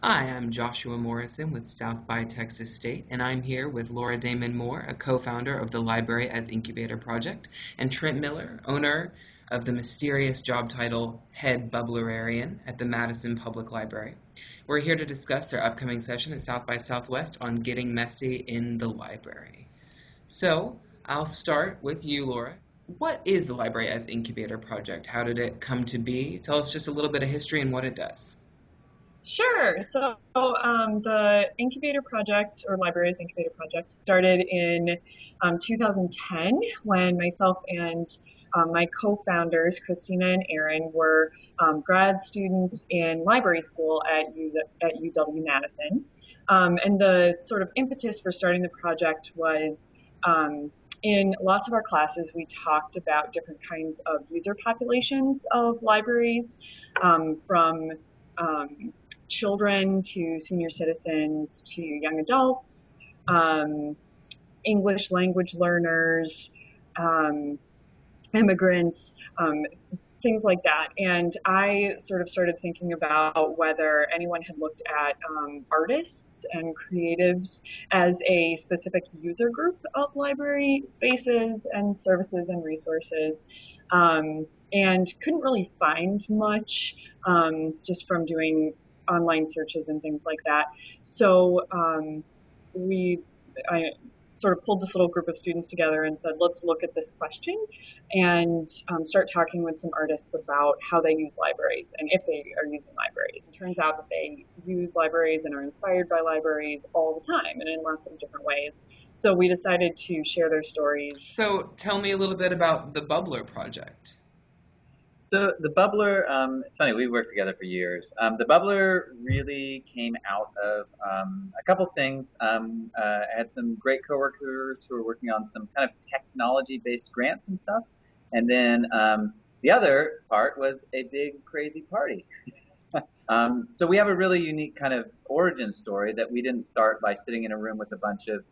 Hi, I'm Joshua Morrison with South by Texas State, and I'm here with Laura Damon-Moore, a co-founder of the Library as Incubator project, and Trent Miller, owner of the mysterious job title Head Bubblarian at the Madison Public Library. We're here to discuss their upcoming session at South by Southwest on getting messy in the library. So, I'll start with you, Laura. What is the Library as Incubator project? How did it come to be? Tell us just a little bit of history and what it does. Sure. The Incubator project or Libraries Incubator project started in 2010 when myself and my co-founders, Christina and Aaron, were grad students in library school at UW-Madison. And the sort of impetus for starting the project was in lots of our classes, we talked about different kinds of user populations of libraries, from um, children to senior citizens to young adults, um, English language learners, um, immigrants, things like that. And I sort of started thinking about whether anyone had looked at artists and creatives as a specific user group of library spaces and services and resources. And couldn't really find much just from doing online searches and things like that. So we, I sort of pulled this little group of students together and said, let's look at this question and start talking with some artists about how they use libraries and if they are using libraries. It turns out that they use libraries and are inspired by libraries all the time and in lots of different ways. So we decided to share their stories. So, tell me a little bit about the Bubbler project. So the Bubbler, it's funny, we worked together for years. The Bubbler really came out of a couple things. I had some great coworkers who were working on some kind of technology-based grants and stuff. And then the other part was a big, crazy party. So we have a really unique kind of origin story that we didn't start by sitting in a room with a bunch of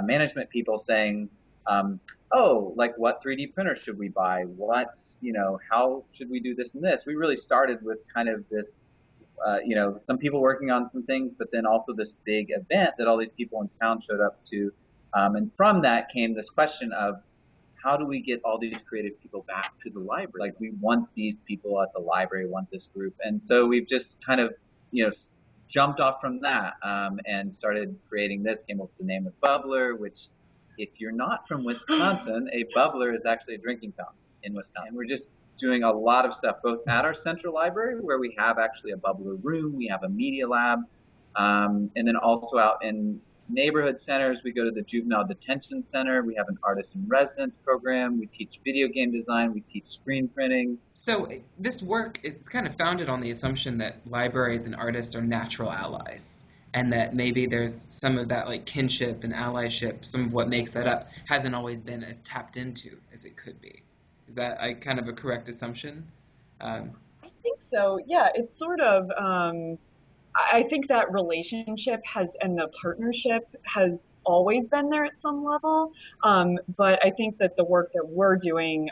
management people saying, um, oh, like what 3D printer should we buy? How should we do this and this? We really started with kind of this, some people working on some things, but then also this big event that all these people in town showed up to. And from that came this question of how do we get all these creative people back to the library? Like we want these people at the library, want this group. And so we've just kind of, jumped off from that and started creating this, came up with the name of Bubbler, which if you're not from Wisconsin, a bubbler is actually a drinking fountain in Wisconsin. And we're just doing a lot of stuff, both at our central library, where we have actually a bubbler room, we have a media lab, and then also out in neighborhood centers, we go to the Juvenile Detention Center, we have an artist in residence program, we teach video game design, we teach screen printing. So, this work, it's kind of founded on the assumption that libraries and artists are natural allies, and that maybe there's some of that like kinship and allyship, some of what makes that up, hasn't always been as tapped into as it could be. Is that kind of a correct assumption? Um, I think so. Yeah, it's sort of. I think that relationship has and the partnership has always been there at some level. But I think that the work that we're doing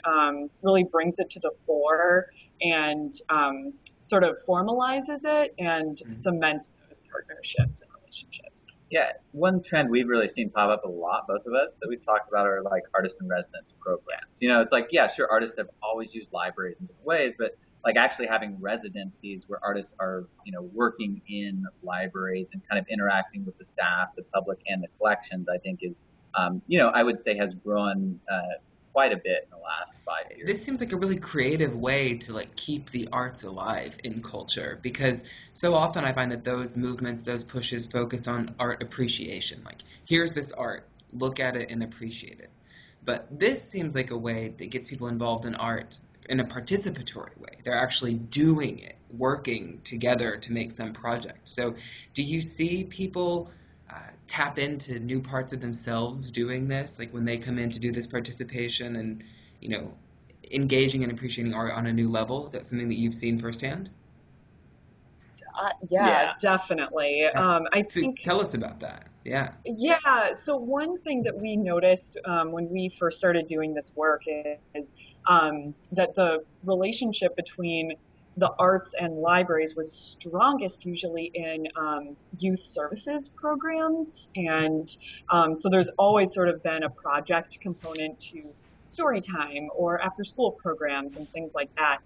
really brings it to the fore and sort of formalizes it and mhm. cements those partnerships and relationships. Yeah, one trend we've really seen pop up a lot, both of us, that we've talked about are like artist in residence programs. It's like, yeah, sure, artists have always used libraries in different ways, but like actually having residencies where artists are, working in libraries and kind of interacting with the staff, the public, and the collections, I think is, I would say has grown quite a bit in the last 5 years. This seems like a really creative way to like keep the arts alive in culture because so often I find that those movements, those pushes focus on art appreciation. Like, here's this art, look at it and appreciate it. But this seems like a way that gets people involved in art in a participatory way. They're actually doing it, working together to make some project. So, do you see people tap into new parts of themselves doing this, like when they come in to do this participation and, you know, engaging and appreciating art on a new level? Is that something that you've seen firsthand? Yeah, Yeah. definitely. I So think tell us about that. Yeah. Yeah, so one thing that we noticed when we first started doing this work is that the relationship between the arts and libraries was strongest usually in youth services programs. And so there's always sort of been a project component to story time or after school programs and things like that.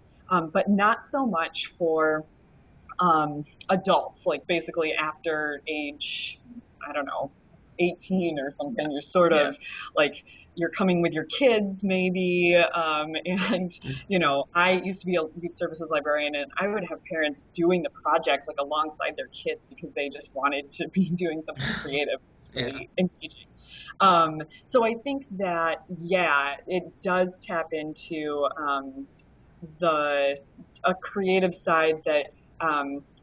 But not so much for adults, like basically after age, I don't know, 18 or something. You're sort of like, you're coming with your kids maybe. And, I used to be a youth services librarian, and I would have parents doing the projects like alongside their kids because they just wanted to be doing something creative, Yeah. really engaging. So I think that, yeah, it does tap into the a creative side that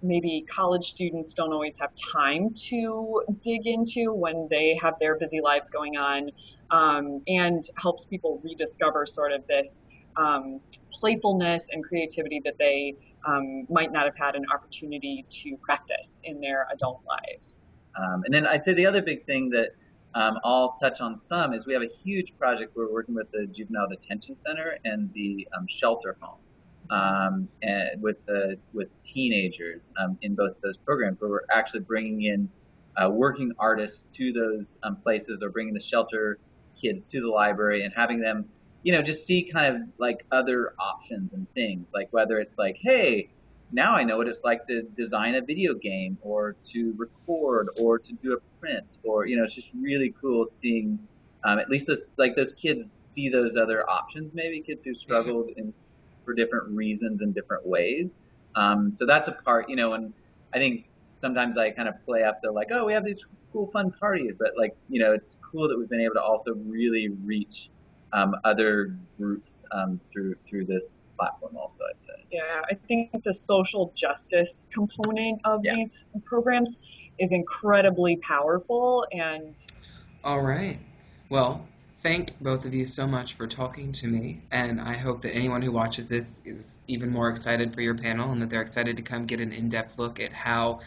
maybe college students don't always have time to dig into when they have their busy lives going on, and helps people rediscover sort of this playfulness and creativity that they might not have had an opportunity to practice in their adult lives. And then I'd say the other big thing that I'll touch on some is we have a huge project where we're working with the Juvenile Detention Center and the shelter home, and with teenagers in both of those programs, where we're actually bringing in working artists to those places, or bringing the shelter kids to the library and having them, just see kind of like other options and things, like whether it's like, hey, now I know what it's like to design a video game, or to record, or to do a print, or it's just really cool seeing at least those kids see those other options. Maybe kids who struggled for different reasons in different ways. So that's a part, and I think sometimes I kind of play up the like, oh, we have these cool fun parties, but like, it's cool that we've been able to also really reach other groups through this platform also, I'd say. Yeah, I think the social justice component of these programs is incredibly powerful. And All right. Well, thank both of you so much for talking to me, and I hope that anyone who watches this is even more excited for your panel, and that they're excited to come get an in-depth look at how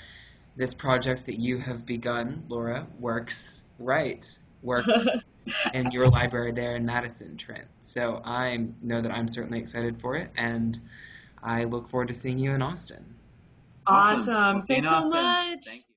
this project that you have begun, Laura, works in your library there in Madison, Trent. So I know that I'm certainly excited for it, and I look forward to seeing you in Austin. Awesome. We'll see you in Thanks so Austin. much. Thank you.